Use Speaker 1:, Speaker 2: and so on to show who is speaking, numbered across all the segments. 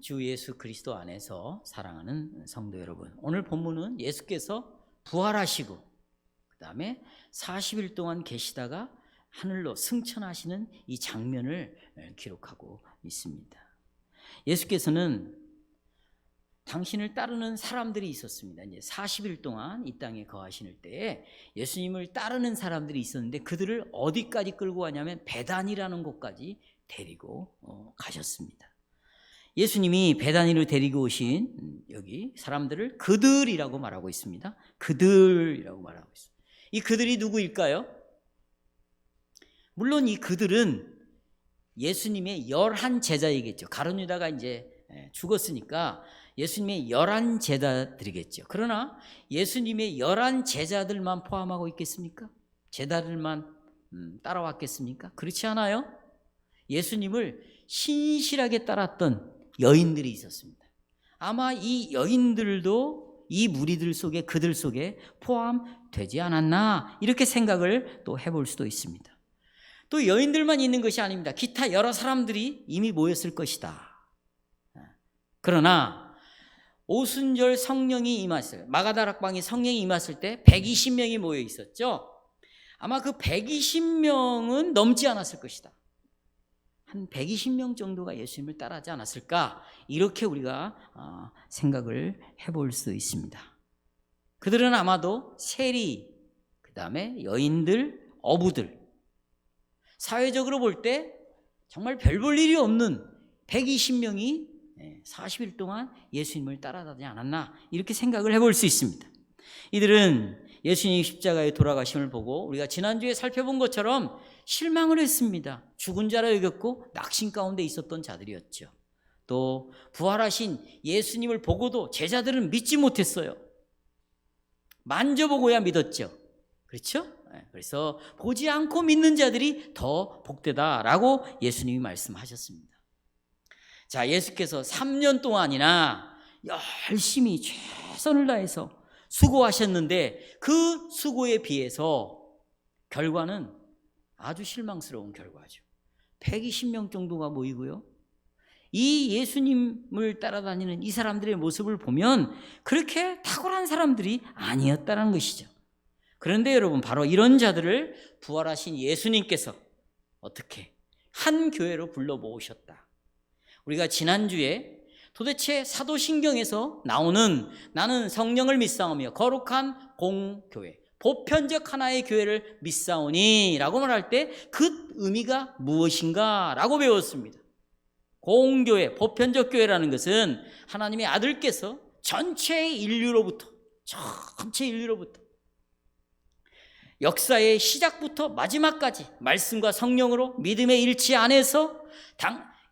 Speaker 1: 주 예수 그리스도 안에서 사랑하는 성도 여러분, 오늘 본문은 예수께서 부활하시고 그 다음에 40일 동안 계시다가 하늘로 승천하시는 이 장면을 기록하고 있습니다. 예수께서는 당신을 따르는 사람들이 있었습니다. 이제 40일 동안 이 땅에 거하시는 때에 예수님을 따르는 사람들이 있었는데 그들을 어디까지 끌고 가냐면 베단이라는 곳까지 데리고 가셨습니다. 예수님이 베다니로 데리고 오신 여기 사람들을 그들이라고 말하고 있습니다. 그들이라고 말하고 있습니다. 이 그들이 누구일까요? 물론 이 그들은 예수님의 11 제자이겠죠. 가룟 유다가 이제 죽었으니까 예수님의 11 제자들이겠죠. 그러나 예수님의 11 제자들만 포함하고 있겠습니까? 제자들만 따라왔겠습니까? 그렇지 않아요. 예수님을 신실하게 따랐던 여인들이 있었습니다. 아마 이 여인들도 이 무리들 속에 그들 속에 포함되지 않았나 이렇게 생각을 또 해볼 수도 있습니다. 또 여인들만 있는 것이 아닙니다. 기타 여러 사람들이 이미 모였을 것이다. 그러나 오순절 성령이 임했어요. 마가다락방에 성령이 임했을 때 120명이 모여 있었죠. 아마 그 120명은 넘지 않았을 것이다. 한 120명 정도가 예수님을 따라하지 않았을까 이렇게 우리가 생각을 해볼 수 있습니다. 그들은 아마도 세리, 그 다음에 여인들, 어부들, 사회적으로 볼 때 정말 별 볼 일이 없는 120명이 40일 동안 예수님을 따라다니지 않았나 이렇게 생각을 해볼 수 있습니다. 이들은 예수님이 십자가에 돌아가심을 보고 우리가 지난주에 살펴본 것처럼 실망을 했습니다. 죽은 자라 여겼고 낙심 가운데 있었던 자들이었죠. 또 부활하신 예수님을 보고도 제자들은 믿지 못했어요. 만져보고야 믿었죠. 그렇죠? 그래서 보지 않고 믿는 자들이 더 복되다라고 예수님이 말씀하셨습니다. 자, 예수께서 3년 동안이나 열심히 최선을 다해서 수고하셨는데 그 수고에 비해서 결과는 아주 실망스러운 결과죠. 120명 정도가 모이고요. 이 예수님을 따라다니는 이 사람들의 모습을 보면 그렇게 탁월한 사람들이 아니었다는 것이죠. 그런데 여러분, 바로 이런 자들을 부활하신 예수님께서 어떻게 한 교회로 불러 모으셨다. 우리가 지난주에 도대체 사도신경에서 나오는 나는 성령을 믿사오며 거룩한 공교회, 보편적 하나의 교회를 믿사오니 라고 말할 때 그 의미가 무엇인가 라고 배웠습니다. 공교회, 보편적 교회라는 것은 하나님의 아들께서 전체 인류로부터 역사의 시작부터 마지막까지 말씀과 성령으로 믿음의 일치 안에서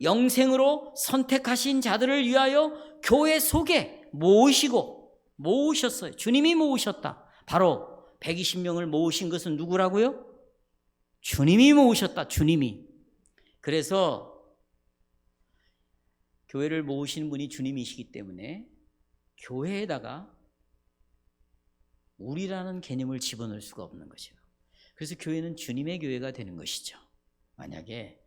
Speaker 1: 영생으로 선택하신 자들을 위하여 교회 속에 모으셨어요. 주님이 모으셨다. 바로 120명을 모으신 것은 누구라고요? 주님이 모으셨다. 주님이. 그래서 교회를 모으시는 분이 주님이시기 때문에 교회에다가 우리라는 개념을 집어넣을 수가 없는 것이에요. 그래서 교회는 주님의 교회가 되는 것이죠. 만약에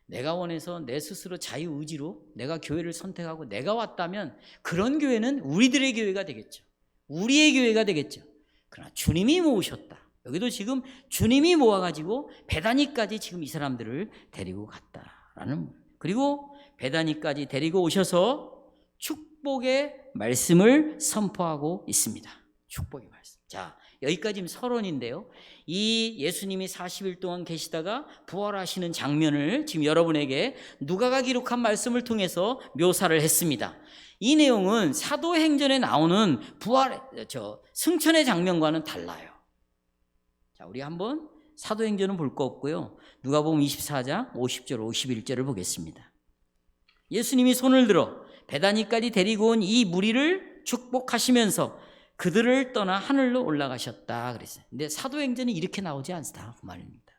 Speaker 1: 내가 원해서 내 스스로 자유의지로 내가 교회를 선택하고 내가 왔다면 그런 교회는 우리들의 교회가 되겠죠. 우리의 교회가 되겠죠. 그러나 주님이 모으셨다. 여기도 지금 주님이 모아가지고 베다니까지 지금 이 사람들을 데리고 갔다라는. 그리고 베다니까지 데리고 오셔서 축복의 말씀을 선포하고 있습니다. 축복의 말씀. 자, 여기까지 지금 서론인데요. 이 예수님이 40일 동안 계시다가 부활하시는 장면을 지금 여러분에게 누가가 기록한 말씀을 통해서 묘사를 했습니다. 이 내용은 사도행전에 나오는 승천의 장면과는 달라요. 자, 우리 한번 사도행전은 볼 거 없고요. 누가복음 24장 50절 51절을 보겠습니다. 예수님이 손을 들어 베다니까지 데리고 온 이 무리를 축복하시면서 그들을 떠나 하늘로 올라가셨다 그랬어요. 근데 사도행전이 이렇게 나오지 않다 그 말입니다.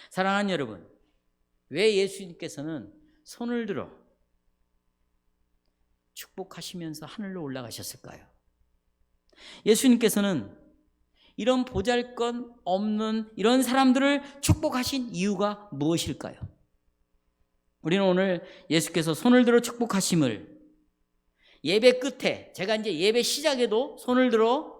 Speaker 1: 사랑하는 여러분, 왜 예수님께서는 손을 들어 축복하시면서 하늘로 올라가셨을까요? 예수님께서는 이런 보잘것 없는 이런 사람들을 축복하신 이유가 무엇일까요? 우리는 오늘 예수께서 손을 들어 축복하심을 예배 끝에 제가 이제 예배 시작에도 손을 들어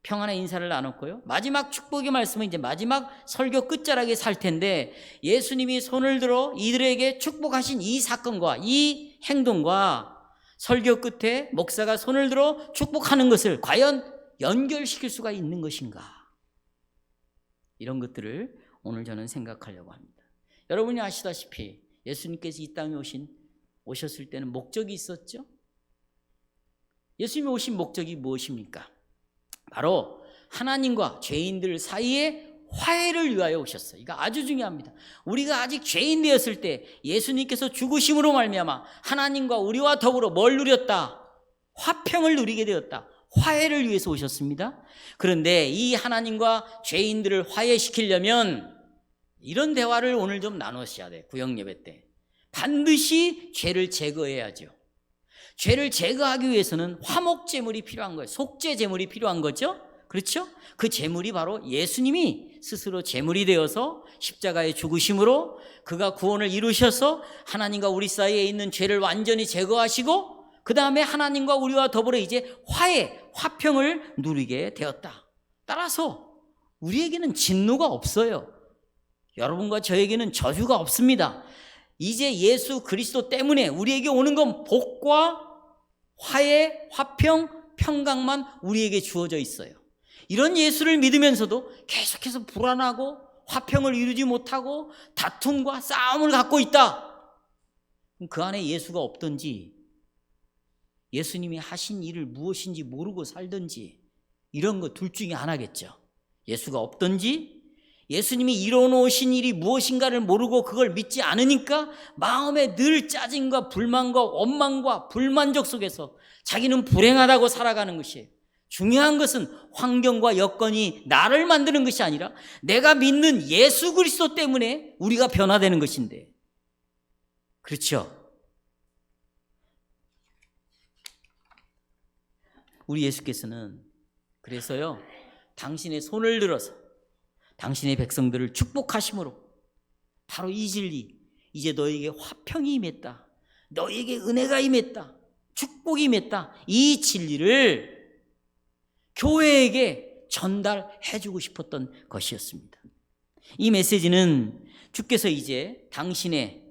Speaker 1: 평안의 인사를 나눴고요. 마지막 축복의 말씀은 이제 마지막 설교 끝자락에 살 텐데 예수님이 손을 들어 이들에게 축복하신 이 사건과 이 행동과 설교 끝에 목사가 손을 들어 축복하는 것을 과연 연결시킬 수가 있는 것인가? 이런 것들을 오늘 저는 생각하려고 합니다. 여러분이 아시다시피 예수님께서 이 땅에 오셨을 때는 목적이 있었죠? 예수님이 오신 목적이 무엇입니까? 바로 하나님과 죄인들 사이에 화해를 위하여 오셨어요. 이거 아주 중요합니다. 우리가 아직 죄인 되었을 때 예수님께서 죽으심으로 말미암아 하나님과 우리와 더불어 뭘 누렸다? 화평을 누리게 되었다. 화해를 위해서 오셨습니다. 그런데 이 하나님과 죄인들을 화해시키려면 이런 대화를 오늘 좀 나누셔야 돼요. 구역 예배 때 반드시 죄를 제거해야죠. 죄를 제거하기 위해서는 화목 제물이 필요한 거예요. 속죄 제물이 필요한 거죠. 그렇죠? 그 제물이 바로 예수님이 스스로 제물이 되어서 십자가의 죽으심으로 그가 구원을 이루셔서 하나님과 우리 사이에 있는 죄를 완전히 제거하시고 그 다음에 하나님과 우리와 더불어 이제 화평을 누리게 되었다. 따라서 우리에게는 진노가 없어요. 여러분과 저에게는 저주가 없습니다. 이제 예수 그리스도 때문에 우리에게 오는 건 복과 화해, 화평, 평강만 우리에게 주어져 있어요. 이런 예수를 믿으면서도 계속해서 불안하고 화평을 이루지 못하고 다툼과 싸움을 갖고 있다. 그 안에 예수가 없든지 예수님이 하신 일을 무엇인지 모르고 살든지 이런 거 둘 중에 하나겠죠. 예수가 없든지 예수님이 이뤄놓으신 일이 무엇인가를 모르고 그걸 믿지 않으니까 마음에 늘 짜증과 불만과 원망과 불만족 속에서 자기는 불행하다고 살아가는 것이에요. 중요한 것은 환경과 여건이 나를 만드는 것이 아니라 내가 믿는 예수 그리스도 때문에 우리가 변화되는 것인데. 그렇죠? 우리 예수께서는 그래서요 당신의 손을 들어서 당신의 백성들을 축복하심으로 바로 이 진리, 이제 너에게 화평이 임했다, 너에게 은혜가 임했다, 축복이 임했다, 이 진리를 교회에게 전달해 주고 싶었던 것이었습니다. 이 메시지는 주께서 이제 당신의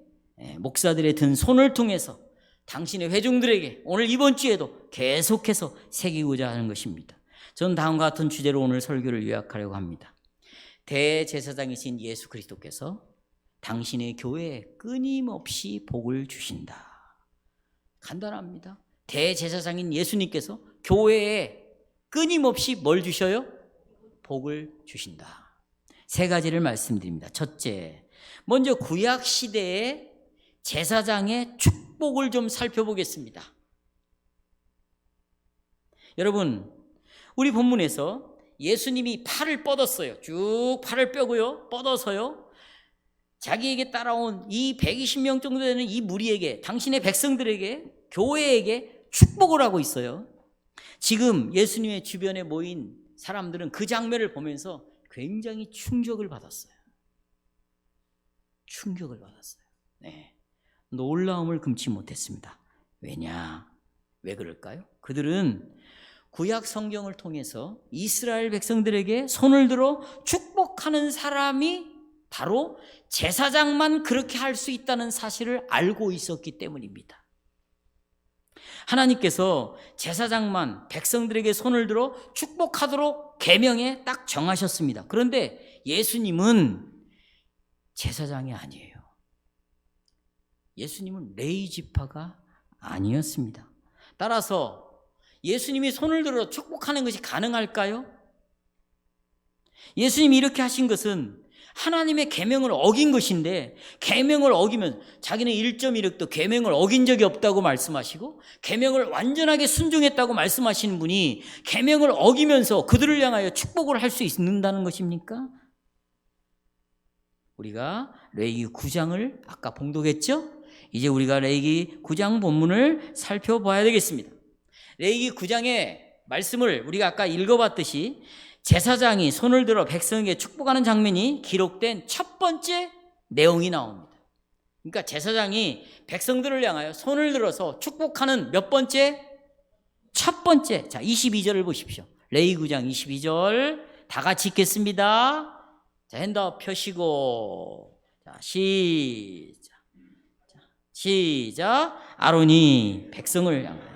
Speaker 1: 목사들의 든 손을 통해서 당신의 회중들에게 오늘 이번 주에도 계속해서 새기고자 하는 것입니다. 저는 다음과 같은 주제로 오늘 설교를 요약하려고 합니다. 대제사장이신 예수 그리스도께서 당신의 교회에 끊임없이 복을 주신다. 간단합니다. 대제사장인 예수님께서 교회에 끊임없이 뭘 주셔요? 복을 주신다. 세 가지를 말씀드립니다. 첫째, 먼저 구약 시대의 제사장의 축복을 좀 살펴보겠습니다. 여러분, 우리 본문에서 예수님이 팔을 뻗었어요. 쭉 팔을 뼈고요. 뻗어서요. 자기에게 따라온 이 120명 정도 되는 이 무리에게, 당신의 백성들에게, 교회에게 축복을 하고 있어요. 지금 예수님의 주변에 모인 사람들은 그 장면을 보면서 굉장히 충격을 받았어요. 충격을 받았어요. 네. 놀라움을 금치 못했습니다. 왜 그럴까요? 그들은 구약 성경을 통해서 이스라엘 백성들에게 손을 들어 축복하는 사람이 바로 제사장만 그렇게 할 수 있다는 사실을 알고 있었기 때문입니다. 하나님께서 제사장만 백성들에게 손을 들어 축복하도록 계명에 딱 정하셨습니다. 그런데 예수님은 제사장이 아니에요. 예수님은 레위 지파가 아니었습니다. 따라서 예수님이 손을 들어 축복하는 것이 가능할까요? 예수님이 이렇게 하신 것은 하나님의 계명을 어긴 것인데, 계명을 어기면 자기는 1.1획도 계명을 어긴 적이 없다고 말씀하시고 계명을 완전하게 순종했다고 말씀하시는 분이 계명을 어기면서 그들을 향하여 축복을 할 수 있는다는 것입니까? 우리가 레위기 9장을 아까 봉독했죠? 이제 우리가 레위기 9장 본문을 살펴봐야 되겠습니다. 레위기 9장의 말씀을 우리가 아까 읽어봤듯이 제사장이 손을 들어 백성에게 축복하는 장면이 기록된 첫 번째 내용이 나옵니다. 그러니까 제사장이 백성들을 향하여 손을 들어서 축복하는 몇 번째? 첫 번째, 자 22절을 보십시오. 레위 9장 22절 다 같이 읽겠습니다. 자, 핸드업 펴시고, 자, 시작. 아론이 백성을 향하여,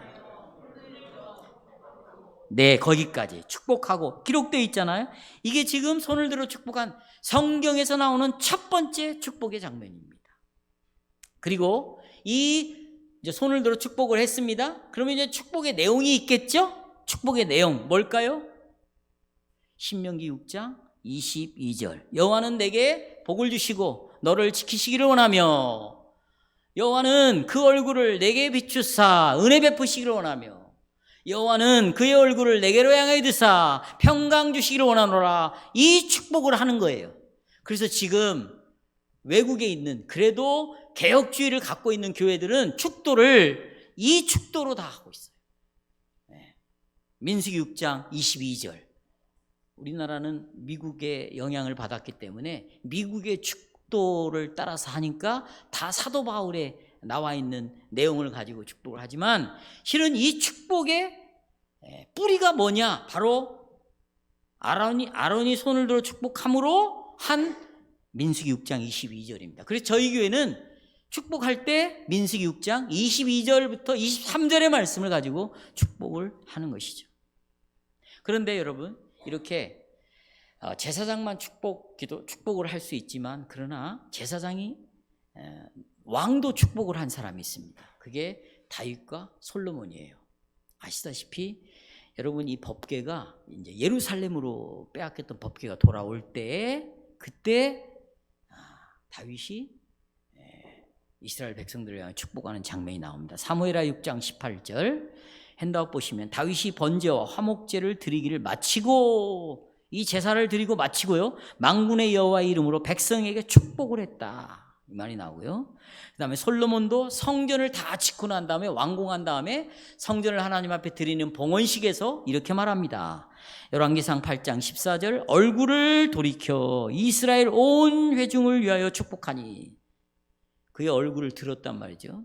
Speaker 1: 네, 거기까지 축복하고 기록되어 있잖아요. 이게 지금 손을 들어 축복한 성경에서 나오는 첫 번째 축복의 장면입니다. 그리고 이제 손을 들어 축복을 했습니다. 그러면 이제 축복의 내용이 있겠죠? 축복의 내용 뭘까요? 신명기 6장 22절. 여호와는 내게 복을 주시고 너를 지키시기를 원하며, 여호와는 그 얼굴을 내게 비추사 은혜 베푸시기를 원하며, 여호와는 그의 얼굴을 내게로 향하여 드사 평강 주시기를 원하노라. 이 축복을 하는 거예요. 그래서 지금 외국에 있는, 그래도 개혁주의를 갖고 있는 교회들은 축도를 이 축도로 다 하고 있어요. 민수기 6장 22절. 우리나라는 미국의 영향을 받았기 때문에 미국의 축도를 따라서 하니까 다 사도 바울에 나와 있는 내용을 가지고 축복을 하지만, 실은 이 축복의 뿌리가 뭐냐? 바로 아론이 손을 들어 축복함으로 한 민수기 6장 22절입니다. 그래서 저희 교회는 축복할 때 민수기 6장 22절부터 23절의 말씀을 가지고 축복을 하는 것이죠. 그런데 여러분, 이렇게 제사장만 축복을 할 수 있지만, 그러나 제사장이 왕도 축복을 한 사람이 있습니다. 그게 다윗과 솔로몬이에요. 아시다시피 여러분, 이 법궤가 이제 예루살렘으로 빼앗겼던 법궤가 돌아올 때, 그때 다윗이 이스라엘 백성들을 향해 축복하는 장면이 나옵니다. 사무엘하 6장 18절 핸드아웃 보시면, 다윗이 번제와 화목제를 드리기를 마치고, 이 제사를 드리고 마치고요, 만군의 여호와의 이름으로 백성에게 축복을 했다, 이 말이 나오고요. 그 다음에 솔로몬도 성전을 다 짓고 난 다음에, 완공한 다음에 성전을 하나님 앞에 드리는 봉헌식에서 이렇게 말합니다. 열왕기상 8장 14절 얼굴을 돌이켜 이스라엘 온 회중을 위하여 축복하니, 그의 얼굴을 들었단 말이죠.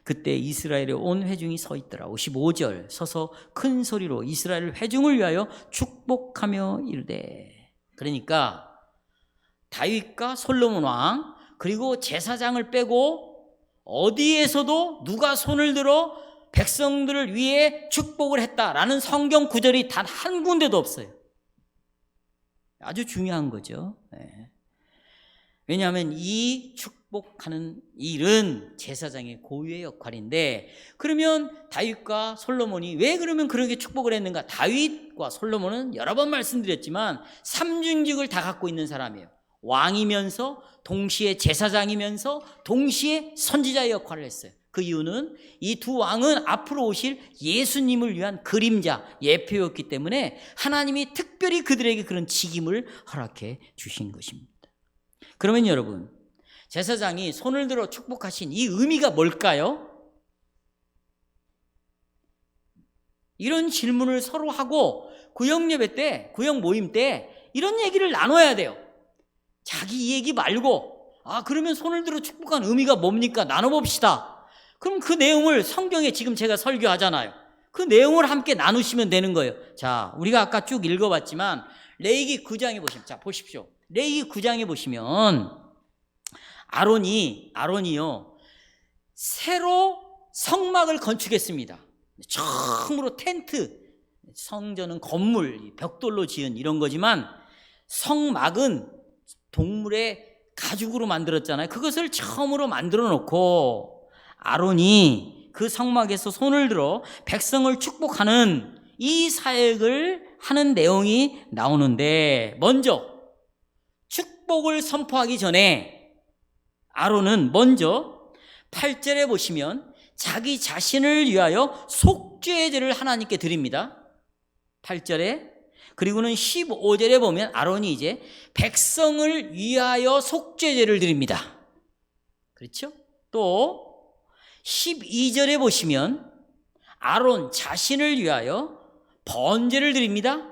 Speaker 1: 그때 이스라엘의 온 회중이 서 있더라. 55절 서서 큰 소리로 이스라엘 회중을 위하여 축복하며 이르되. 그러니까 다윗과 솔로몬 왕, 그리고 제사장을 빼고 어디에서도 누가 손을 들어 백성들을 위해 축복을 했다라는 성경 구절이 단 한 군데도 없어요. 아주 중요한 거죠. 네. 왜냐하면 이 축복하는 일은 제사장의 고유의 역할인데, 그러면 다윗과 솔로몬이 왜 그러면 그렇게 축복을 했는가? 다윗과 솔로몬은 여러 번 말씀드렸지만 삼중직을 다 갖고 있는 사람이에요. 왕이면서 동시에 제사장이면서 동시에 선지자의 역할을 했어요. 그 이유는 이 두 왕은 앞으로 오실 예수님을 위한 그림자, 예표였기 때문에 하나님이 특별히 그들에게 그런 직임을 허락해 주신 것입니다. 그러면 여러분, 제사장이 손을 들어 축복하신 이 의미가 뭘까요? 이런 질문을 서로 하고 구역 예배 때, 구역 모임 때 이런 얘기를 나눠야 돼요. 자기 얘기 말고, 그러면 손을 들어 축복한 의미가 뭡니까? 나눠봅시다. 그럼 그 내용을 성경에 지금 제가 설교하잖아요. 그 내용을 함께 나누시면 되는 거예요. 자, 우리가 아까 쭉 읽어봤지만 레위기 9장에 보시면, 자 보십시오. 레위기 9장에 보시면 아론이요 새로 성막을 건축했습니다. 처음으로 텐트, 성전은 건물, 벽돌로 지은 이런 거지만 성막은 동물의 가죽으로 만들었잖아요. 그것을 처음으로 만들어 놓고 아론이 그 성막에서 손을 들어 백성을 축복하는 이 사역을 하는 내용이 나오는데, 먼저 축복을 선포하기 전에 아론은 먼저 8절에 보시면 자기 자신을 위하여 속죄제를 하나님께 드립니다. 8절에. 그리고는 15절에 보면 아론이 이제 백성을 위하여 속죄제를 드립니다. 그렇죠? 또 12절에 보시면 아론 자신을 위하여 번제를 드립니다.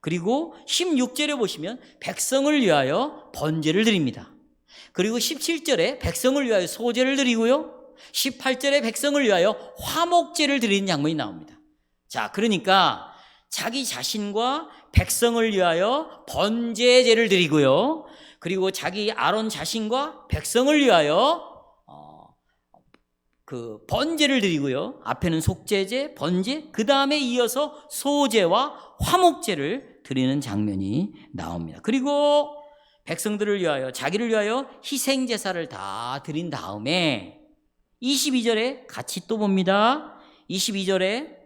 Speaker 1: 그리고 16절에 보시면 백성을 위하여 번제를 드립니다. 그리고 17절에 백성을 위하여 소제를 드리고요. 18절에 백성을 위하여 화목제를 드리는 장면이 나옵니다. 자, 그러니까 자기 자신과 백성을 위하여 번제제를 드리고요. 그리고 자기 아론 자신과 백성을 위하여 그 번제를 드리고요. 앞에는 속죄제, 번제, 그 다음에 이어서 소제와 화목제를 드리는 장면이 나옵니다. 그리고 백성들을 위하여, 자기를 위하여 희생제사를 다 드린 다음에 22절에 같이 또 봅니다. 22절에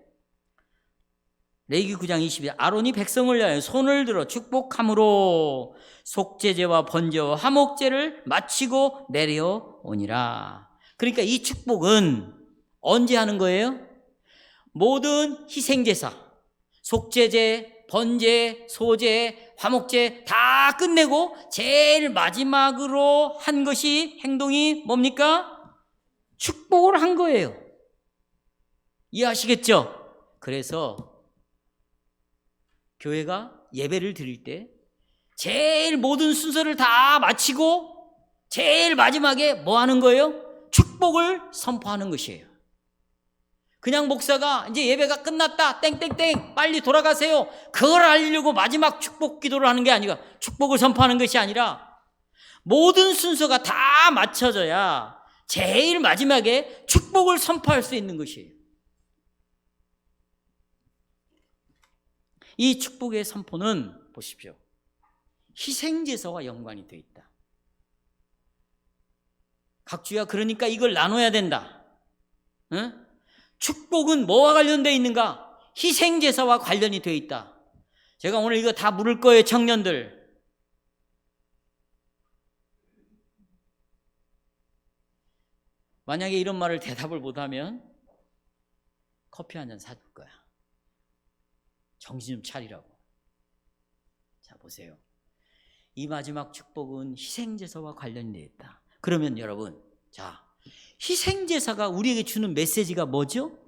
Speaker 1: 레위기 9장 22절, 아론이 백성을 위하여 손을 들어 축복함으로 속죄제와 번제와 화목제를 마치고 내려오니라. 그러니까 이 축복은 언제 하는 거예요? 모든 희생제사, 속죄제, 번제, 소제, 화목제 다 끝내고 제일 마지막으로 한 것이, 행동이 뭡니까? 축복을 한 거예요. 이해하시겠죠? 그래서 교회가 예배를 드릴 때 제일 모든 순서를 다 마치고 제일 마지막에 뭐 하는 거예요? 축복을 선포하는 것이에요. 그냥 목사가 이제 예배가 끝났다, 땡땡땡 빨리 돌아가세요, 그걸 알리려고 마지막 축복 기도를 하는 게 아니라, 축복을 선포하는 것이 아니라 모든 순서가 다 맞춰져야 제일 마지막에 축복을 선포할 수 있는 것이에요. 이 축복의 선포는 보십시오, 희생제사와 연관이 되어 있다. 각주야, 그러니까 이걸 나눠야 된다. 응? 축복은 뭐와 관련되어 있는가? 희생제사와 관련이 되어 있다. 제가 오늘 이거 다 물을 거예요, 청년들. 만약에 이런 말을 대답을 못하면 커피 한 잔 사줄 거야. 정신 좀 차리라고. 자, 보세요. 이 마지막 축복은 희생제사와 관련이 되어 있다. 그러면 여러분, 자, 희생제사가 우리에게 주는 메시지가 뭐죠?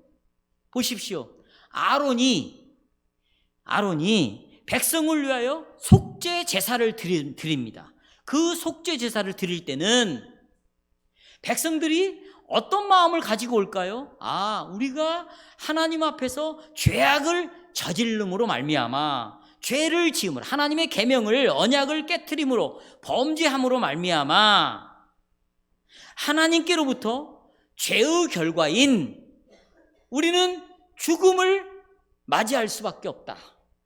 Speaker 1: 보십시오. 아론이 백성을 위하여 속죄 제사를 드립니다. 그 속죄 제사를 드릴 때는 백성들이 어떤 마음을 가지고 올까요? 우리가 하나님 앞에서 죄악을 저질름으로 말미암아, 죄를 지음으로, 하나님의 계명을, 언약을 깨트림으로, 범죄함으로 말미암아 하나님께로부터 죄의 결과인 우리는 죽음을 맞이할 수밖에 없다.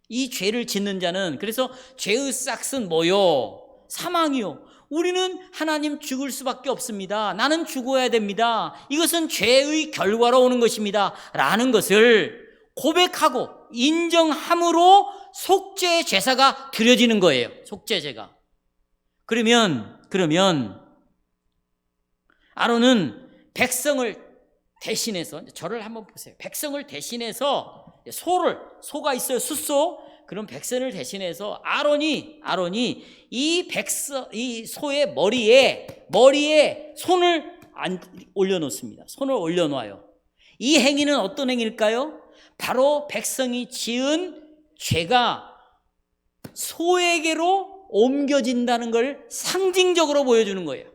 Speaker 1: 이 죄를 짓는 자는, 그래서 죄의 싹은 뭐요? 사망이요. 우리는 하나님 죽을 수밖에 없습니다. 나는 죽어야 됩니다. 이것은 죄의 결과로 오는 것입니다. 라는 것을 고백하고 인정함으로 속죄 제사가 드려지는 거예요. 속죄제가. 그러면 아론은 백성을 대신해서, 저를 한번 보세요. 백성을 대신해서 소가 있어요. 숫소. 그럼 백성을 대신해서 아론이 이 소의 머리에 손을 올려놓습니다. 손을 올려놓아요. 이 행위는 어떤 행위일까요? 바로 백성이 지은 죄가 소에게로 옮겨진다는 걸 상징적으로 보여주는 거예요.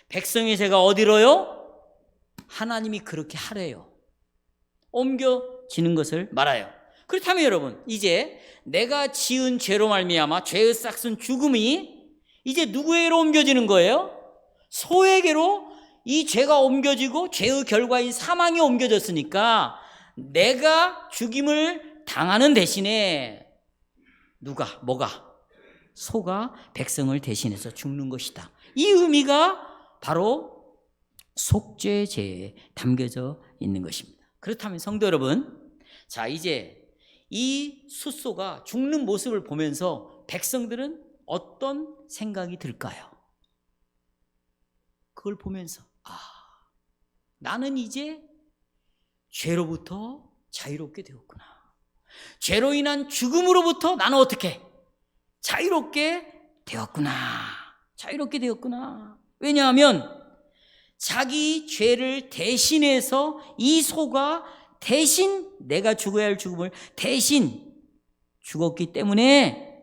Speaker 1: 백성의 죄가 어디로요? 하나님이 그렇게 하래요. 옮겨지는 것을 말아요. 그렇다면 여러분, 이제 내가 지은 죄로 말미암아 죄의 싹은 죽음이 이제 누구에게로 옮겨지는 거예요? 소에게로 이 죄가 옮겨지고 죄의 결과인 사망이 옮겨졌으니까 내가 죽임을 당하는 대신에 뭐가? 소가 백성을 대신해서 죽는 것이다. 이 의미가 바로 속죄제에 담겨져 있는 것입니다. 그렇다면 성도 여러분, 자, 이제 이 숫소가 죽는 모습을 보면서 백성들은 어떤 생각이 들까요? 그걸 보면서 나는 이제 죄로부터 자유롭게 되었구나. 죄로 인한 죽음으로부터 나는 어떻게 자유롭게 되었구나. 왜냐하면 자기 죄를 대신해서 이 소가 대신 내가 죽어야 할 죽음을 대신 죽었기 때문에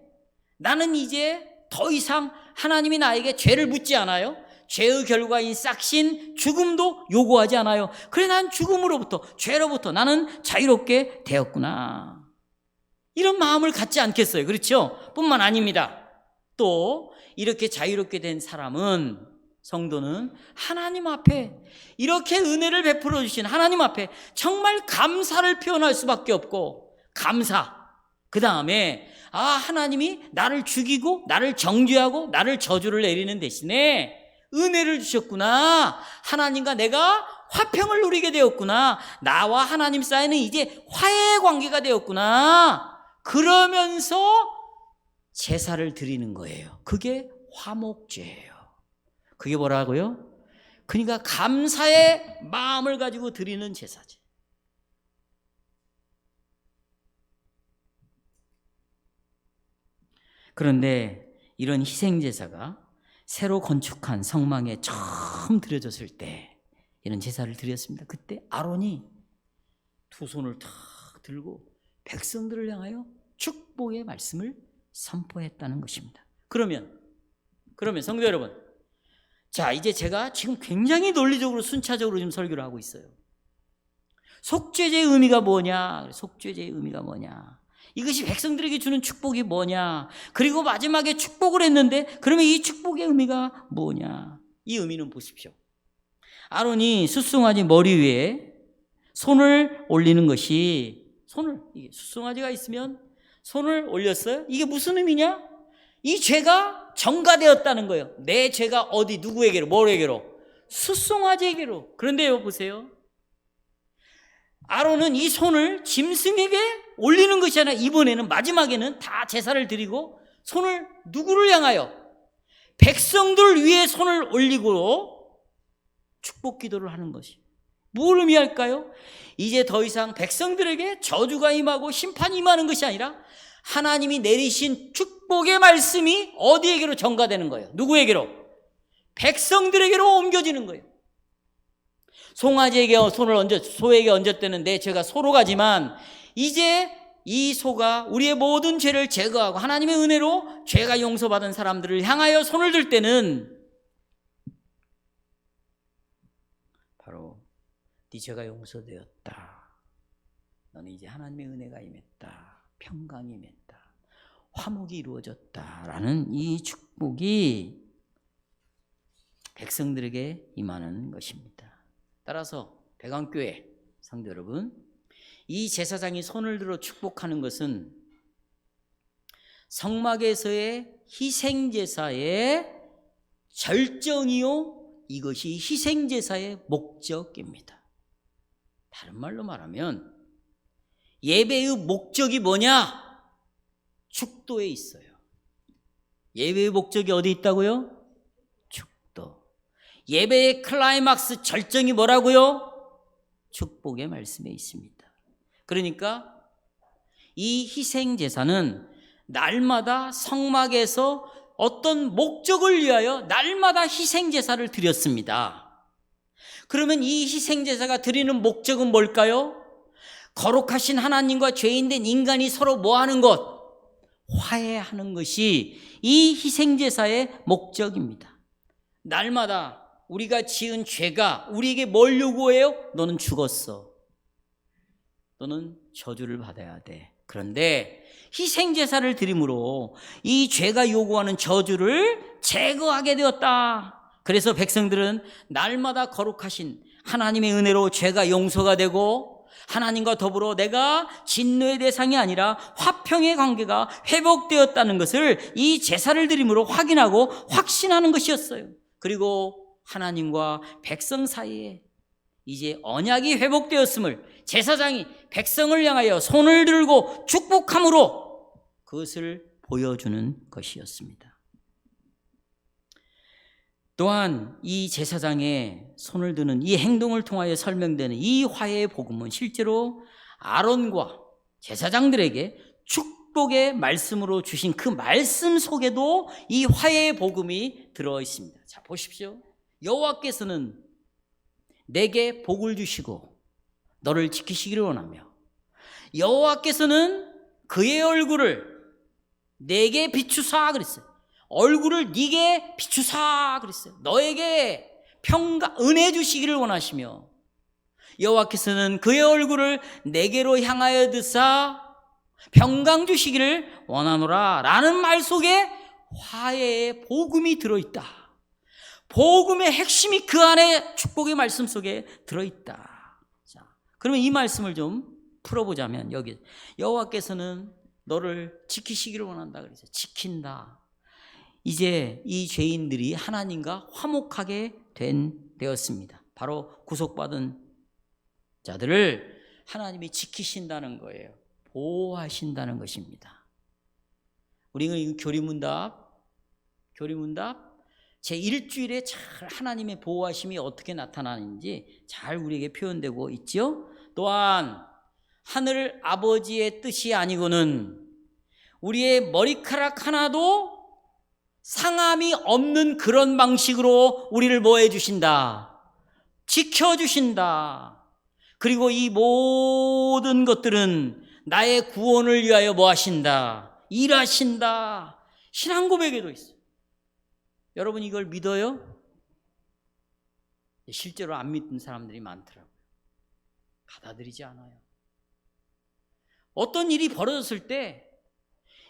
Speaker 1: 나는 이제 더 이상 하나님이 나에게 죄를 묻지 않아요. 죄의 결과인 싹신 죽음도 요구하지 않아요. 그래, 난 죽음으로부터, 죄로부터 나는 자유롭게 되었구나. 이런 마음을 갖지 않겠어요? 그렇죠? 뿐만 아닙니다. 또 이렇게 자유롭게 된 사람은, 성도는 하나님 앞에, 이렇게 은혜를 베풀어 주신 하나님 앞에 정말 감사를 표현할 수밖에 없고, 감사. 그 다음에 하나님이 나를 죽이고 나를 정죄하고 나를 저주를 내리는 대신에 은혜를 주셨구나. 하나님과 내가 화평을 누리게 되었구나. 나와 하나님 사이는 이제 화해의 관계가 되었구나. 그러면서 제사를 드리는 거예요. 그게 화목제예요. 그게 뭐라고요? 그러니까 감사의 마음을 가지고 드리는 제사제. 그런데 이런 희생제사가 새로 건축한 성막에 처음 드려졌을 때 이런 제사를 드렸습니다. 그때 아론이 두 손을 탁 들고 백성들을 향하여 축복의 말씀을 선포했다는 것입니다. 그러면 성도 여러분, 자, 이제 제가 지금 굉장히 논리적으로 순차적으로 지금 설교를 하고 있어요. 속죄제의 의미가 뭐냐? 속죄제의 의미가 뭐냐? 이것이 백성들에게 주는 축복이 뭐냐? 그리고 마지막에 축복을 했는데 그러면 이 축복의 의미가 뭐냐? 이 의미는 보십시오. 아론이 숫송아지 머리 위에 손을 올리는 것이, 이게 숫송아지가 있으면 손을 올렸어요? 이게 무슨 의미냐? 이 죄가 전가되었다는 거예요. 내 죄가 어디, 누구에게로, 뭐에게로? 숫송아지에게로. 그런데요, 보세요. 아론은 이 손을 짐승에게 올리는 것이 아니라 이번에는, 마지막에는 다 제사를 드리고 손을 누구를 향하여? 백성들 위에 손을 올리고 축복 기도를 하는 것이 뭘 의미할까요? 이제 더 이상 백성들에게 저주가 임하고 심판이 임하는 것이 아니라 하나님이 내리신 축복의 말씀이 어디에게로 전가되는 거예요? 누구에게로? 백성들에게로 옮겨지는 거예요. 송아지에게 손을 소에게 얹었다는 내 죄가 소로 가지만 이제 이 소가 우리의 모든 죄를 제거하고 하나님의 은혜로 죄가 용서받은 사람들을 향하여 손을 들 때는 바로 네 죄가 용서되었다. 너는 이제 하나님의 은혜가 임했다. 평강이 임했다. 화목이 이루어졌다라는 이 축복이 백성들에게 임하는 것입니다. 따라서 백안교회 성도 여러분, 이 제사장이 손을 들어 축복하는 것은 성막에서의 희생제사의 절정이요, 이것이 희생제사의 목적입니다. 다른 말로 말하면 예배의 목적이 뭐냐? 축도에 있어요. 예배의 목적이 어디 있다고요? 축도. 예배의 클라이막스 절정이 뭐라고요? 축복의 말씀에 있습니다. 그러니까 이 희생제사는 날마다 성막에서 어떤 목적을 위하여 날마다 희생제사를 드렸습니다. 그러면 이 희생제사가 드리는 목적은 뭘까요? 거룩하신 하나님과 죄인된 인간이 서로 뭐하는 것? 화해하는 것이 이 희생제사의 목적입니다. 날마다 우리가 지은 죄가 우리에게 뭘 요구해요? 너는 죽었어. 너는 저주를 받아야 돼. 그런데 희생제사를 드림으로 이 죄가 요구하는 저주를 제거하게 되었다. 그래서 백성들은 날마다 거룩하신 하나님의 은혜로 죄가 용서가 되고 하나님과 더불어 내가 진노의 대상이 아니라 화평의 관계가 회복되었다는 것을 이 제사를 드림으로 확인하고 확신하는 것이었어요. 그리고 하나님과 백성 사이에 이제 언약이 회복되었음을 제사장이 백성을 향하여 손을 들고 축복함으로 그것을 보여주는 것이었습니다. 또한 이 제사장의 손을 드는 이 행동을 통하여 설명되는 이 화해의 복음은 실제로 아론과 제사장들에게 축복의 말씀으로 주신 그 말씀 속에도 이 화해의 복음이 들어 있습니다. 자, 보십시오. 여호와께서는 내게 복을 주시고 너를 지키시기를 원하며 여호와께서는 그의 얼굴을 내게 비추사 그랬어요. 얼굴을 네게 비추사 그랬어요. 너에게 은혜 주시기를 원하시며 여호와께서는 그의 얼굴을 내게로 향하여 드사 평강 주시기를 원하노라 라는 말 속에 화해의 복음이 들어있다. 복음의 핵심이 그 안에 축복의 말씀 속에 들어있다. 자, 그러면 이 말씀을 좀 풀어보자면 여기 여호와께서는 너를 지키시기를 원한다 그랬어요. 지킨다. 이제 이 죄인들이 하나님과 화목하게 되었습니다. 바로 구속받은 자들을 하나님이 지키신다는 거예요. 보호하신다는 것입니다. 우리는 교리문답 제1주일에 잘 하나님의 보호하심이 어떻게 나타나는지 잘 우리에게 표현되고 있지요. 또한 하늘 아버지의 뜻이 아니고는 우리의 머리카락 하나도 상함이 없는 그런 방식으로 우리를 뭐 해주신다? 지켜주신다. 그리고 이 모든 것들은 나의 구원을 위하여 뭐 하신다? 일하신다. 신앙 고백에도 있어요. 여러분 이걸 믿어요? 실제로 안 믿는 사람들이 많더라고요. 받아들이지 않아요. 어떤 일이 벌어졌을 때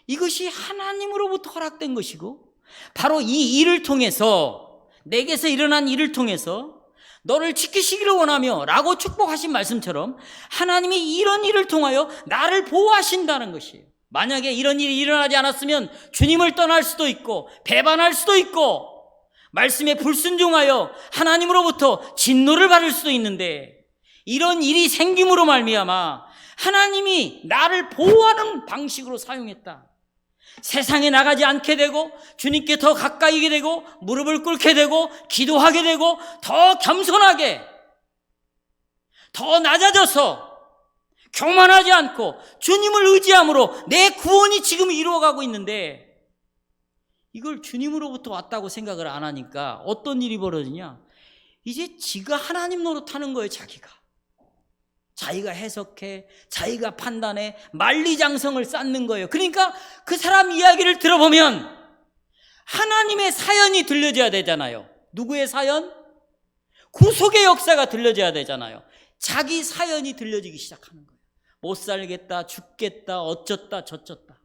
Speaker 1: 이것이 하나님으로부터 허락된 것이고 바로 이 일을 통해서 내게서 일어난 일을 통해서 너를 지키시기를 원하며 라고 축복하신 말씀처럼 하나님이 이런 일을 통하여 나를 보호하신다는 것이에요. 만약에 이런 일이 일어나지 않았으면 주님을 떠날 수도 있고 배반할 수도 있고 말씀에 불순종하여 하나님으로부터 진노를 받을 수도 있는데 이런 일이 생김으로 말미암아 하나님이 나를 보호하는 방식으로 사용했다. 세상에 나가지 않게 되고 주님께 더 가까이게 되고 무릎을 꿇게 되고 기도하게 되고 더 겸손하게 더 낮아져서 교만하지 않고 주님을 의지함으로 내 구원이 지금 이루어가고 있는데 이걸 주님으로부터 왔다고 생각을 안 하니까 어떤 일이 벌어지냐? 이제 지가 하나님 노릇하는 거예요. 자기가 해석해, 자기가 판단해, 만리장성을 쌓는 거예요. 그러니까 그 사람 이야기를 들어보면 하나님의 사연이 들려줘야 되잖아요. 누구의 사연? 구속의 역사가 들려줘야 되잖아요. 자기 사연이 들려지기 시작하는 거예요. 못 살겠다, 죽겠다, 어쩌다 저쩌다.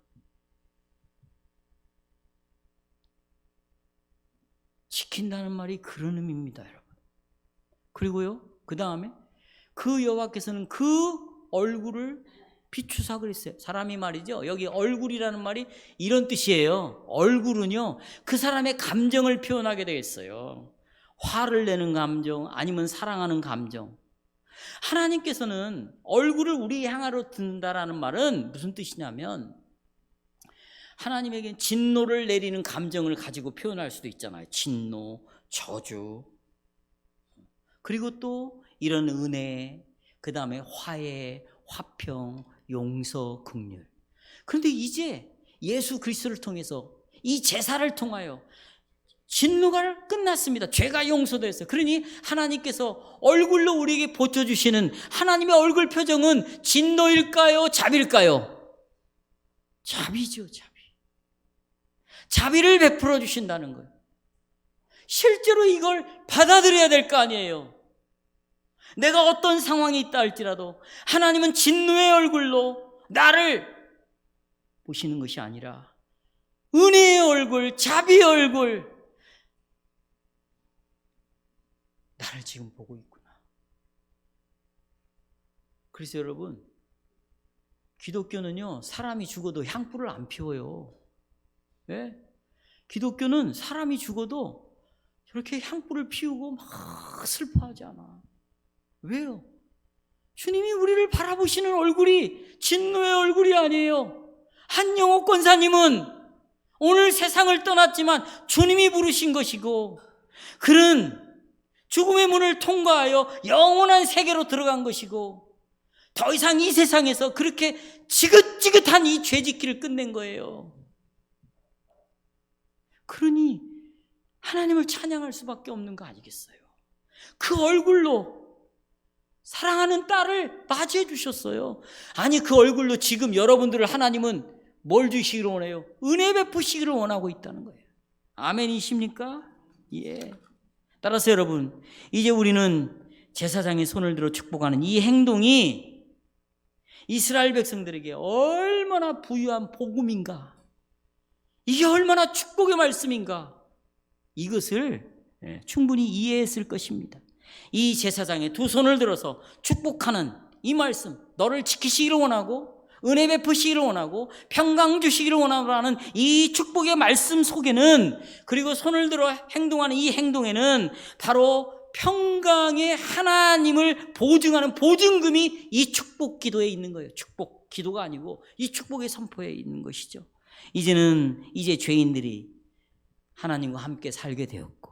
Speaker 1: 지킨다는 말이 그런 의미입니다, 여러분. 그리고요, 그 다음에 그 여호와께서는 그 얼굴을 비추사 그랬어요. 사람이 말이죠. 여기 얼굴이라는 말이 이런 뜻이에요. 얼굴은요, 그 사람의 감정을 표현하게 되겠어요. 화를 내는 감정, 아니면 사랑하는 감정. 하나님께서는 얼굴을 우리 향하러 든다라는 말은 무슨 뜻이냐면 하나님에게 진노를 내리는 감정을 가지고 표현할 수도 있잖아요. 진노, 저주. 그리고 또 이런 은혜, 그 다음에 화해, 화평, 용서, 긍휼. 그런데 이제 예수 그리스도를 통해서 이 제사를 통하여 진노가 끝났습니다. 죄가 용서됐어요. 그러니 하나님께서 얼굴로 우리에게 보여주시는 하나님의 얼굴 표정은 진노일까요? 자비일까요? 자비죠, 자비. 자비를 베풀어 주신다는 거예요. 실제로 이걸 받아들여야 될 거 아니에요. 내가 어떤 상황이 있다 할지라도 하나님은 진노의 얼굴로 나를 보시는 것이 아니라 은혜의 얼굴, 자비의 얼굴, 나를 지금 보고 있구나. 그래서 여러분, 기독교는요, 사람이 죽어도 향불을 안 피워요. 네? 기독교는 사람이 죽어도 저렇게 향불을 피우고 막 슬퍼하지 않아. 왜요? 주님이 우리를 바라보시는 얼굴이 진노의 얼굴이 아니에요. 한영옥 권사님은 오늘 세상을 떠났지만 주님이 부르신 것이고 그는 죽음의 문을 통과하여 영원한 세계로 들어간 것이고 더 이상 이 세상에서 그렇게 지긋지긋한 이 죄짓기를 끝낸 거예요. 그러니 하나님을 찬양할 수밖에 없는 거 아니겠어요? 그 얼굴로 사랑하는 딸을 맞이해 주셨어요. 아니 그 얼굴로 지금 여러분들을 하나님은 뭘 주시기를 원해요? 은혜 베푸시기를 원하고 있다는 거예요. 아멘이십니까? 예. 따라서 여러분, 이제 우리는 제사장의 손을 들어 축복하는 이 행동이 이스라엘 백성들에게 얼마나 부유한 복음인가, 이게 얼마나 축복의 말씀인가, 이것을 충분히 이해했을 것입니다. 이 제사장의 두 손을 들어서 축복하는 이 말씀, 너를 지키시기를 원하고 은혜 베푸시기를 원하고 평강 주시기를 원하는 이 축복의 말씀 속에는, 그리고 손을 들어 행동하는 이 행동에는 바로 평강의 하나님을 보증하는 보증금이 이 축복 기도에 있는 거예요. 축복 기도가 아니고 이 축복의 선포에 있는 것이죠. 이제 죄인들이 하나님과 함께 살게 되었고,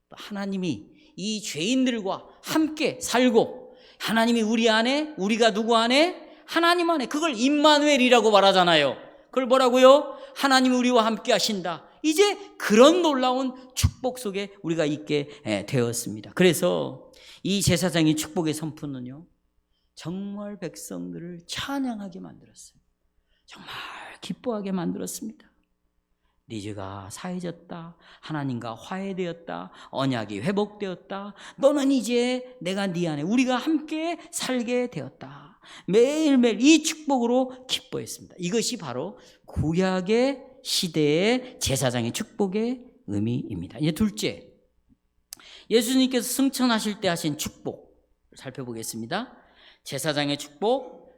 Speaker 1: 또 하나님이 이 죄인들과 함께 살고, 하나님이 우리 안에, 우리가 누구 안에? 하나님 안에. 그걸 임마누엘이라고 말하잖아요. 그걸 뭐라고요? 하나님 우리와 함께 하신다. 이제 그런 놀라운 축복 속에 우리가 있게 되었습니다. 그래서 이 제사장의 축복의 선포는요, 정말 백성들을 찬양하게 만들었어요. 정말 기뻐하게 만들었습니다. 니즈가 사해졌다, 하나님과 화해되었다, 언약이 회복되었다, 너는 이제 내가 네 안에, 우리가 함께 살게 되었다. 매일매일 이 축복으로 기뻐했습니다. 이것이 바로 구약의 시대의 제사장의 축복의 의미입니다. 이제 둘째, 예수님께서 승천하실 때 하신 축복 살펴보겠습니다. 제사장의 축복,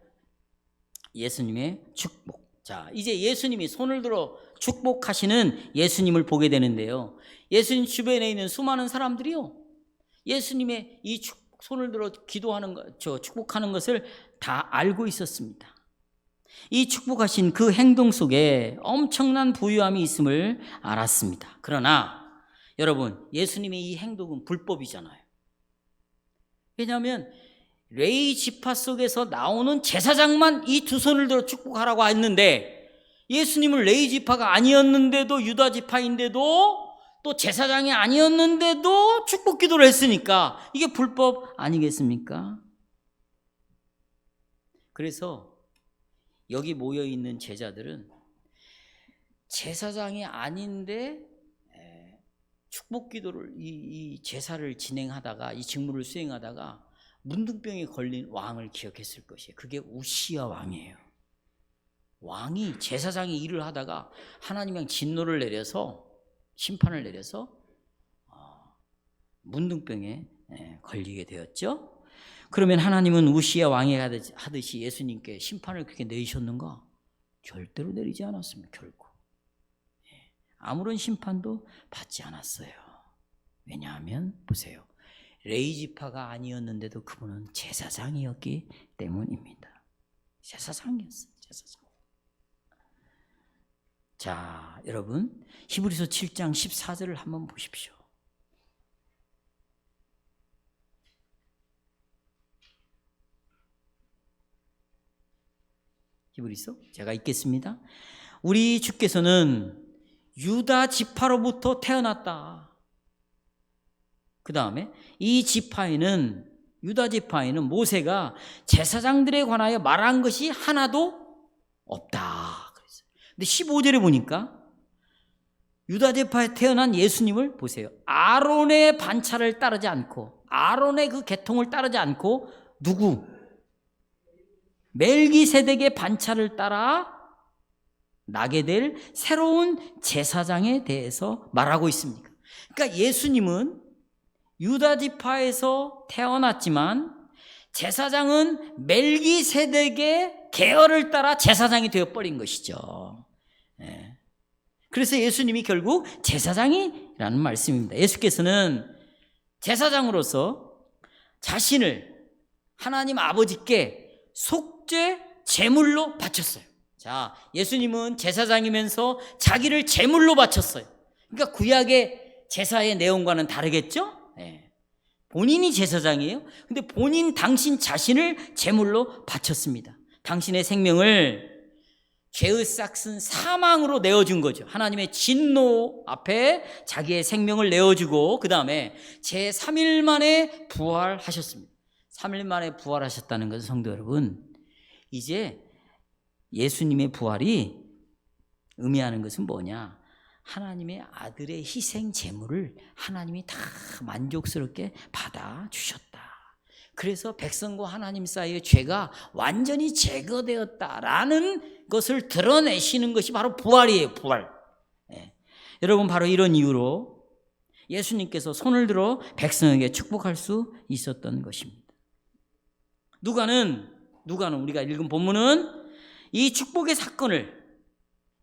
Speaker 1: 예수님의 축복. 자, 이제 예수님이 손을 들어 축복하시는 예수님을 보게 되는데요, 예수님 주변에 있는 수많은 사람들이요, 예수님의 이 손을 들어 기도하는 것, 축복하는 것을 다 알고 있었습니다. 이 축복하신 그 행동 속에 엄청난 부유함이 있음을 알았습니다. 그러나 여러분, 예수님의 이 행동은 불법이잖아요. 왜냐하면 레위 지파 속에서 나오는 제사장만 이 두 손을 들어 축복하라고 했는데, 예수님은 레위 지파가 아니었는데도, 유다 지파인데도, 또 제사장이 아니었는데도 축복 기도를 했으니까 이게 불법 아니겠습니까? 그래서 여기 모여있는 제자들은 제사장이 아닌데 축복 기도를, 이 제사를 진행하다가, 이 직무를 수행하다가 문둥병에 걸린 왕을 기억했을 것이에요. 그게 우시야 왕이에요. 왕이, 제사장이 일을 하다가 하나님이 진노를 내려서, 심판을 내려서 문둥병에 걸리게 되었죠. 그러면 하나님은 우시야 왕이 하듯이 예수님께 심판을 그렇게 내리셨는가? 절대로 내리지 않았습니다. 결코 아무런 심판도 받지 않았어요. 왜냐하면 보세요, 레위 지파가 아니었는데도 그분은 제사장이었기 때문입니다. 제사장이었어요. 제사장. 자, 여러분, 히브리서 7장 14절을 한번 보십시오. 히브리서 제가 읽겠습니다. 우리 주께서는 유다 지파로부터 태어났다. 그 다음에 이 지파에는, 유다 지파에는 모세가 제사장들에 관하여 말한 것이 하나도 없다. 근데 15절에 보니까 유다 지파에 태어난 예수님을 보세요. 아론의 반차를 따르지 않고, 아론의 그 계통을 따르지 않고, 누구? 멜기세덱의 반차를 따라 나게 될 새로운 제사장에 대해서 말하고 있습니다. 그러니까 예수님은 유다 지파에서 태어났지만 제사장은 멜기세덱의 계열을 따라 제사장이 되어버린 것이죠. 그래서 예수님이 결국 제사장이라는 말씀입니다. 예수께서는 제사장으로서 자신을 하나님 아버지께 속죄 제물로 바쳤어요. 자, 예수님은 제사장이면서 자기를 제물로 바쳤어요. 그러니까 구약의 제사의 내용과는 다르겠죠? 본인이 제사장이에요. 근데 당신 자신을 제물로 바쳤습니다. 당신의 생명을 죄의 싹슨 사망으로 내어준 거죠. 하나님의 진노 앞에 자기의 생명을 내어주고, 그 다음에 제3일 만에 부활하셨습니다. 3일 만에 부활하셨다는 것은, 성도 여러분, 이제 예수님의 부활이 의미하는 것은 뭐냐? 하나님의 아들의 희생 제물을 하나님이 다 만족스럽게 받아주셨다. 그래서 백성과 하나님 사이의 죄가 완전히 제거되었다라는 것을 드러내시는 것이 바로 부활이에요. 부활. 여러분, 바로 이런 이유로 예수님께서 손을 들어 백성에게 축복할 수 있었던 것입니다. 누가는 우리가 읽은 본문은 이 축복의 사건을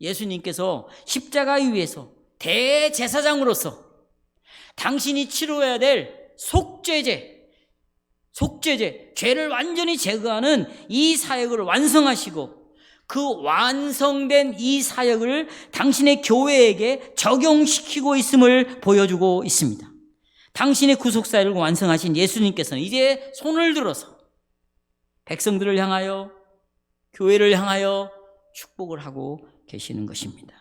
Speaker 1: 예수님께서 십자가 위에서 대제사장으로서 당신이 치러야 될 속죄제, 죄를 완전히 제거하는 이 사역을 완성하시고 그 완성된 이 사역을 당신의 교회에게 적용시키고 있음을 보여주고 있습니다. 당신의 구속사역을 완성하신 예수님께서는 이제 손을 들어서 백성들을 향하여, 교회를 향하여 축복을 하고 계시는 것입니다.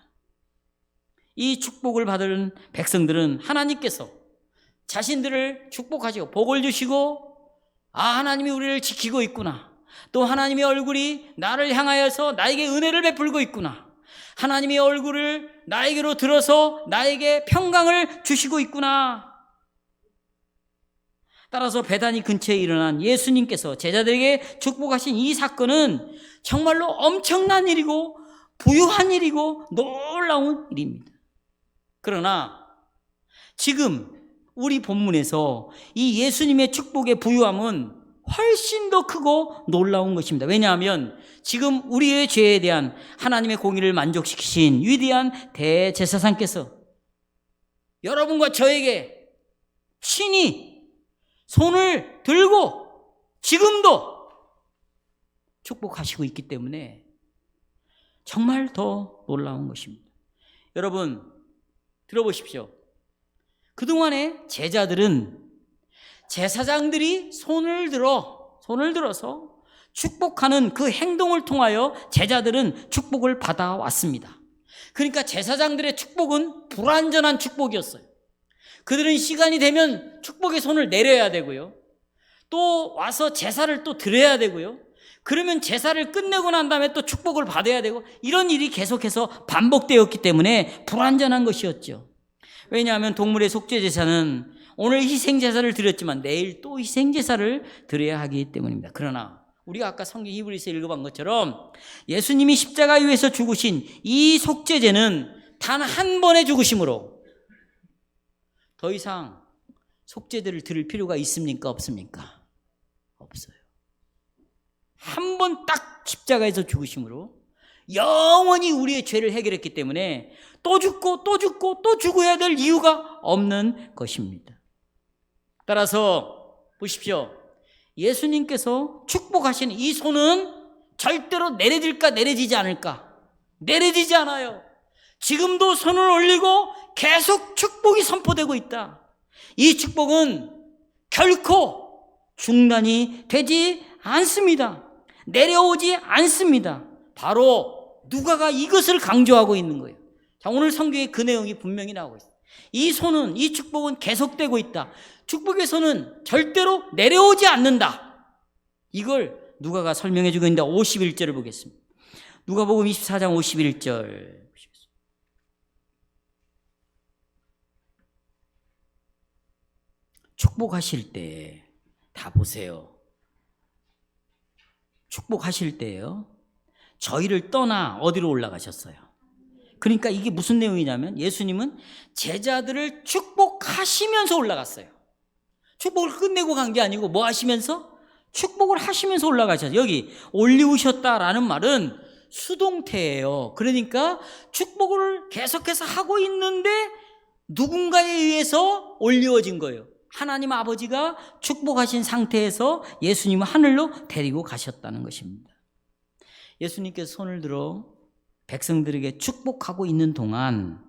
Speaker 1: 이 축복을 받은 백성들은 하나님께서 자신들을 축복하시고 복을 주시고, 하나님이 우리를 지키고 있구나, 또 하나님의 얼굴이 나를 향하여서 나에게 은혜를 베풀고 있구나, 하나님의 얼굴을 나에게로 들어서 나에게 평강을 주시고 있구나. 따라서 베다니 근처에 일어난 예수님께서 제자들에게 축복하신 이 사건은 정말로 엄청난 일이고 부유한 일이고 놀라운 일입니다. 그러나 지금 우리 본문에서 이 예수님의 축복의 부유함은 훨씬 더 크고 놀라운 것입니다. 왜냐하면 지금 우리의 죄에 대한 하나님의 공의를 만족시키신 위대한 대제사장께서 여러분과 저에게 친히 손을 들고 지금도 축복하시고 있기 때문에 정말 더 놀라운 것입니다. 여러분, 들어보십시오. 그동안의 제자들은 제사장들이 손을 들어서 축복하는 그 행동을 통하여 제자들은 축복을 받아왔습니다. 그러니까 제사장들의 축복은 불완전한 축복이었어요. 그들은 시간이 되면 축복의 손을 내려야 되고요, 또 와서 제사를 또 드려야 되고요, 그러면 제사를 끝내고 난 다음에 또 축복을 받아야 되고, 이런 일이 계속해서 반복되었기 때문에 불완전한 것이었죠. 왜냐하면 동물의 속죄제사는 오늘 희생제사를 드렸지만 내일 또 희생제사를 드려야 하기 때문입니다. 그러나 우리가 아까 성경 히브리서 읽어본 것처럼 예수님이 십자가 위에서 죽으신 이 속죄제는 단 한 번의 죽으심으로 더 이상 속죄제를 드릴 필요가 있습니까? 없습니까? 없어요. 한 번 딱 십자가에서 죽으심으로 영원히 우리의 죄를 해결했기 때문에 또 죽고 또 죽고 또 죽어야 될 이유가 없는 것입니다. 따라서 보십시오. 예수님께서 축복하시는 이 손은 절대로 내려질까 내려지지 않을까? 내려지지 않아요. 지금도 손을 올리고 계속 축복이 선포되고 있다. 이 축복은 결코 중단이 되지 않습니다. 내려오지 않습니다. 바로 누가가 이것을 강조하고 있는 거예요. 자, 오늘 성경에 그 내용이 분명히 나오고 있어요. 이 손은, 이 축복은 계속되고 있다. 축복의 손은 절대로 내려오지 않는다. 이걸 누가가 설명해 주고 있는데 51절을 보겠습니다. 누가복음 24장 51절. 축복하실 때 다 보세요. 축복하실 때요, 저희를 떠나 어디로 올라가셨어요? 그러니까 이게 무슨 내용이냐면 예수님은 제자들을 축복하시면서 올라갔어요. 축복을 끝내고 간 게 아니고 뭐 하시면서? 축복을 하시면서 올라가셨어요. 여기 올리우셨다라는 말은 수동태예요. 그러니까 축복을 계속해서 하고 있는데 누군가에 의해서 올리워진 거예요. 하나님 아버지가 축복하신 상태에서 예수님을 하늘로 데리고 가셨다는 것입니다. 예수님께서 손을 들어 백성들에게 축복하고 있는 동안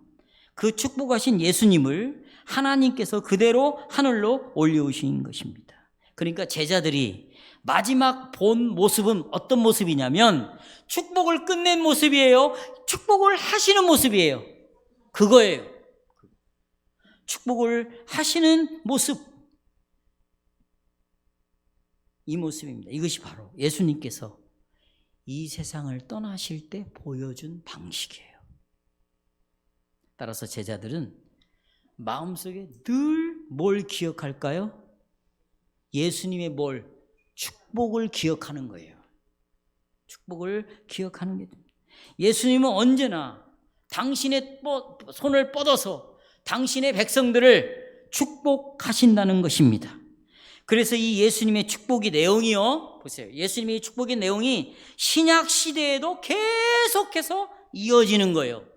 Speaker 1: 그 축복하신 예수님을 하나님께서 그대로 하늘로 올려오신 것입니다. 그러니까 제자들이 마지막 본 모습은 어떤 모습이냐면 축복을 끝낸 모습이에요. 축복을 하시는 모습이에요. 그거예요. 축복을 하시는 모습, 이 모습입니다. 이것이 바로 예수님께서 이 세상을 떠나실 때 보여준 방식이에요. 따라서 제자들은 마음속에 늘 뭘 기억할까요? 예수님의 축복을 기억하는 거예요. 축복을 기억하는 게 됩니다. 예수님은 언제나 당신의 손을 뻗어서 당신의 백성들을 축복하신다는 것입니다. 그래서 이 예수님의 축복의 내용이요, 보세요. 예수님의 축복의 내용이 신약 시대에도 계속해서 이어지는 거예요.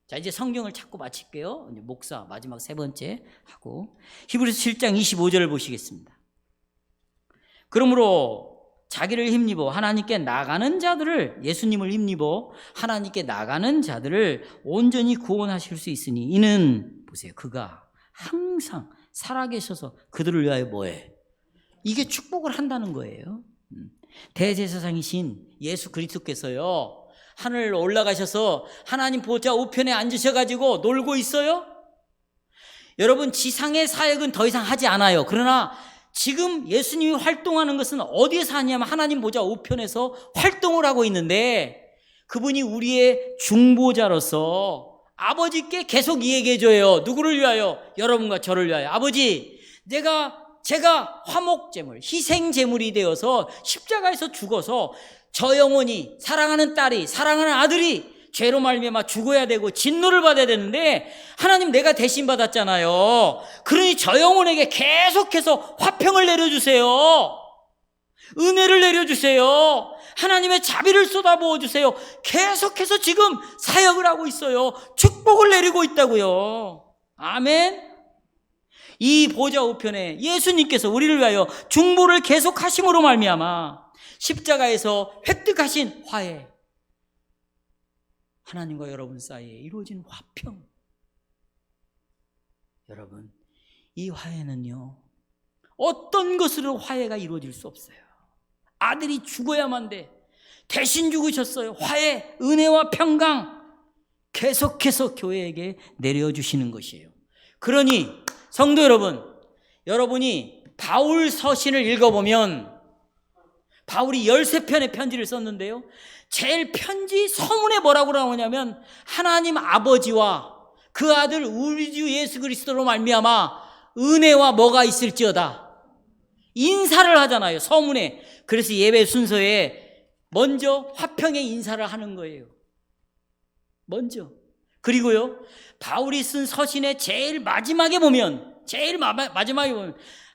Speaker 1: 자, 이제 성경을 찾고 마칠게요. 이제 목사 마지막 세 번째 하고 히브리서 7장 25절을 보시겠습니다. 그러므로 자기를 힘입어 하나님께 나가는 자들을, 예수님을 힘입어 하나님께 나가는 자들을 온전히 구원하실 수 있으니 이는, 보세요, 그가 항상 살아계셔서 그들을 위하여 뭐해? 이게 축복을 한다는 거예요. 대제사장이신 예수 그리스도께서요, 하늘 올라가셔서 하나님 보좌 우편에 앉으셔가지고 놀고 있어요? 여러분, 지상의 사역은 더 이상 하지 않아요. 그러나 지금 예수님이 활동하는 것은 어디에서 하냐면 하나님 보좌 우편에서 활동을 하고 있는데, 그분이 우리의 중보자로서 아버지께 계속 이야기해줘요. 누구를 위하여? 여러분과 저를 위하여. 아버지, 제가 화목제물, 희생제물이 되어서 십자가에서 죽어서 저 영혼이, 사랑하는 딸이, 사랑하는 아들이 죄로 말미암아 죽어야 되고 진노를 받아야 되는데, 하나님 내가 대신 받았잖아요. 그러니 저 영혼에게 계속해서 화평을 내려주세요. 은혜를 내려주세요. 하나님의 자비를 쏟아부어 주세요. 계속해서 지금 사역을 하고 있어요. 축복을 내리고 있다고요. 아멘. 이 보좌 우편에 예수님께서 우리를 위하여 중보를 계속하심으로 말미암아 십자가에서 획득하신 화해, 하나님과 여러분 사이에 이루어진 화평. 여러분, 이 화해는요, 어떤 것으로 화해가 이루어질 수 없어요. 아들이 죽어야만 돼. 대신 죽으셨어요. 화해, 은혜와 평강 계속해서 교회에게 내려주시는 것이에요. 그러니 성도 여러분, 여러분이 바울 서신을 읽어보면 바울이 13편의 편지를 썼는데요, 제일 편지 서문에 뭐라고 나오냐면 하나님 아버지와 그 아들 우리 주 예수 그리스도로 말미암아 은혜와 뭐가 있을지어다, 인사를 하잖아요, 서문에. 그래서 예배 순서에 먼저 화평의 인사를 하는 거예요. 먼저. 그리고요, 바울이 쓴 서신의 제일 마지막에 보면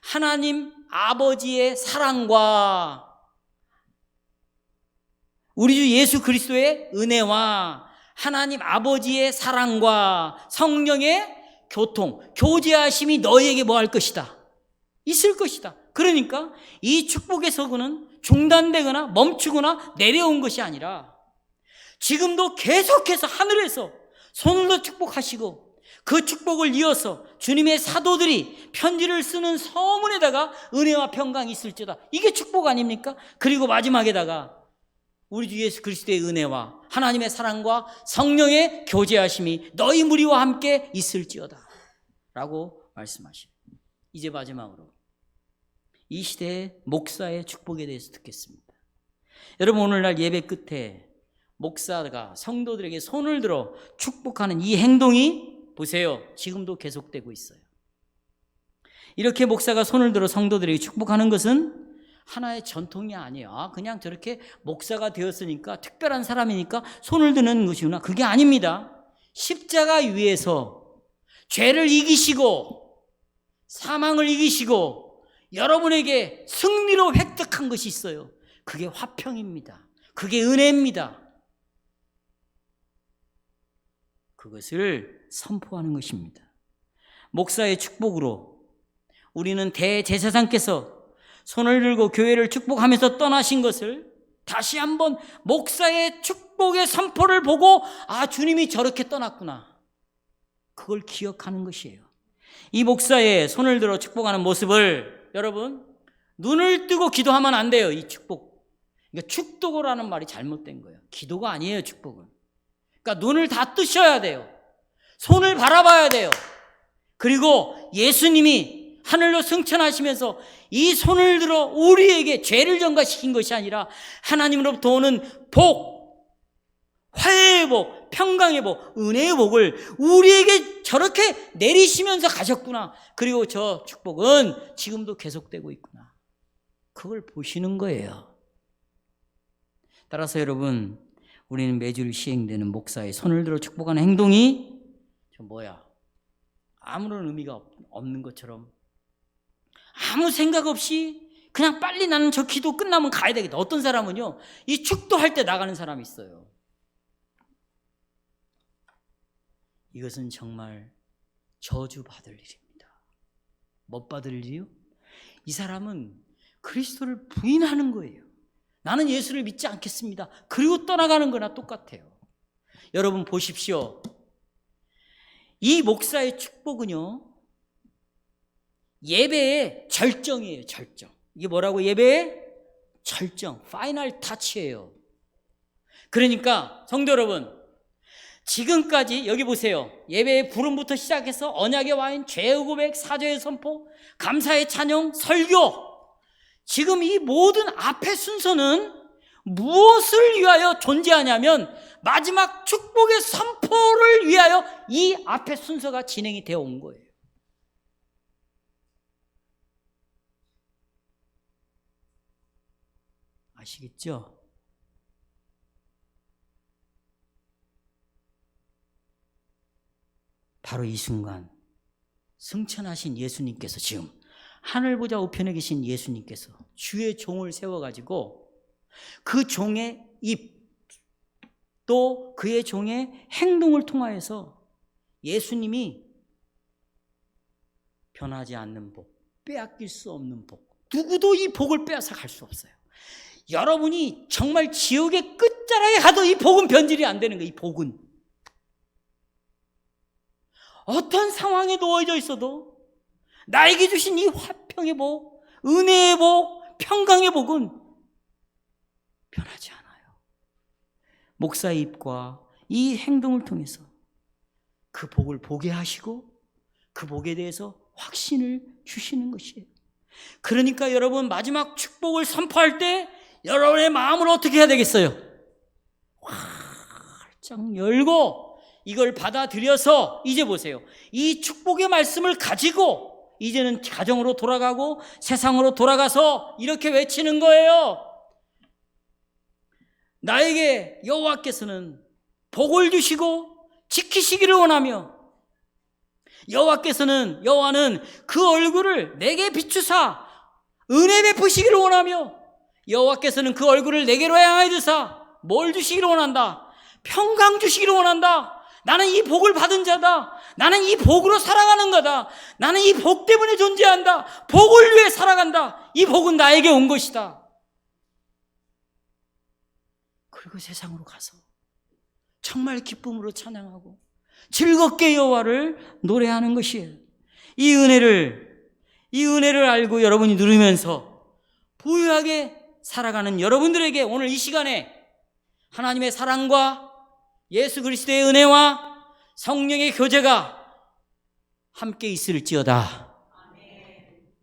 Speaker 1: 하나님 아버지의 사랑과 우리 주 예수 그리스도의 은혜와 하나님 아버지의 사랑과 성령의 교제하심이 너희에게 뭐 할 것이다? 있을 것이다. 그러니까 이 축복의 서구는 중단되거나 멈추거나 내려온 것이 아니라 지금도 계속해서 하늘에서 손으로 축복하시고, 그 축복을 이어서 주님의 사도들이 편지를 쓰는 서문에다가 은혜와 평강이 있을지어다. 이게 축복 아닙니까? 그리고 마지막에다가 우리 주 예수 그리스도의 은혜와 하나님의 사랑과 성령의 교제하심이 너희 무리와 함께 있을지어다 라고 말씀하십니다. 이제 마지막으로 이 시대의 목사의 축복에 대해서 듣겠습니다. 여러분, 오늘날 예배 끝에 목사가 성도들에게 손을 들어 축복하는 이 행동이, 보세요, 지금도 계속되고 있어요. 이렇게 목사가 손을 들어 성도들에게 축복하는 것은 하나의 전통이 아니에요. 그냥 저렇게 목사가 되었으니까, 특별한 사람이니까 손을 드는 것이구나. 그게 아닙니다. 십자가 위에서 죄를 이기시고 사망을 이기시고 여러분에게 승리로 획득한 것이 있어요. 그게 화평입니다. 그게 은혜입니다. 그것을 선포하는 것입니다. 목사의 축복으로 우리는 대제사장께서 손을 들고 교회를 축복하면서 떠나신 것을 다시 한번 목사의 축복의 선포를 보고, 아, 주님이 저렇게 떠났구나, 그걸 기억하는 것이에요. 이 목사의 손을 들어 축복하는 모습을, 여러분, 눈을 뜨고 기도하면 안 돼요. 이 축복, 그러니까 축도고라는 말이 잘못된 거예요. 기도가 아니에요, 축복은. 그러니까 눈을 다 뜨셔야 돼요. 손을 바라봐야 돼요. 그리고 예수님이 하늘로 승천하시면서 이 손을 들어 우리에게 죄를 전가시킨 것이 아니라 하나님으로부터 오는 복, 화해의 복, 평강의 복, 은혜의 복을 우리에게 저렇게 내리시면서 가셨구나. 그리고 저 축복은 지금도 계속되고 있구나. 그걸 보시는 거예요. 따라서 여러분, 우리는 매주 시행되는 목사의 손을 들어 축복하는 행동이 저 뭐야? 아무런 의미가 없는 것처럼, 아무 생각 없이 그냥 빨리 나는 저 기도 끝나면 가야 되겠다. 어떤 사람은요, 이 축도할 때 나가는 사람이 있어요. 이것은 정말 저주받을 일입니다. 못 받을 일이요? 이 사람은 그리스도를 부인하는 거예요. 나는 예수를 믿지 않겠습니다. 그리고 떠나가는 거나 똑같아요. 여러분 보십시오. 이 목사의 축복은요, 예배의 절정이에요. 절정. 이게 뭐라고? 예배의 절정, 파이널 타치예요. 그러니까 성도 여러분, 지금까지 여기 보세요. 예배의 부름부터 시작해서 언약의 와인, 죄의 고백, 사죄의 선포, 감사의 찬양, 설교, 지금 이 모든 앞의 순서는 무엇을 위하여 존재하냐면 마지막 축복의 선포를 위하여 이 앞의 순서가 진행이 되어 온 거예요. 아시겠죠? 바로 이 순간 승천하신 예수님께서, 지금 하늘 보좌 우편에 계신 예수님께서 주의 종을 세워가지고 그 종의 입, 또 그의 종의 행동을 통하여서 예수님이 변하지 않는 복, 빼앗길 수 없는 복, 누구도 이 복을 빼앗아 갈 수 없어요. 여러분이 정말 지옥의 끝자락에 가도 이 복은 변질이 안 되는 거예요. 이 복은 어떤 상황에 놓여져 있어도 나에게 주신 이 화평의 복, 은혜의 복, 평강의 복은 변하지 않아요. 목사의 입과 이 행동을 통해서 그 복을 보게 하시고 그 복에 대해서 확신을 주시는 것이에요. 그러니까 여러분, 마지막 축복을 선포할 때 여러분의 마음을 어떻게 해야 되겠어요? 활짝 열고 이걸 받아들여서, 이제 보세요, 이 축복의 말씀을 가지고 이제는 가정으로 돌아가고 세상으로 돌아가서 이렇게 외치는 거예요. 나에게 여호와께서는 복을 주시고 지키시기를 원하며, 여호와는 그 얼굴을 내게 비추사 은혜 베푸시기를 원하며, 여호와께서는 그 얼굴을 내게로 향하여 드사 뭘 주시기를 원한다? 평강 주시기를 원한다. 나는 이 복을 받은 자다. 나는 이 복으로 살아가는 거다. 나는 이 복 때문에 존재한다. 복을 위해 살아간다. 이 복은 나에게 온 것이다. 그리고 세상으로 가서 정말 기쁨으로 찬양하고 즐겁게 여호와를 노래하는 것이에요. 이 은혜를 알고 여러분이 누리면서 부유하게 살아가는 여러분들에게 오늘 이 시간에 하나님의 사랑과 예수 그리스도의 은혜와 성령의 교제가 함께 있을지어다.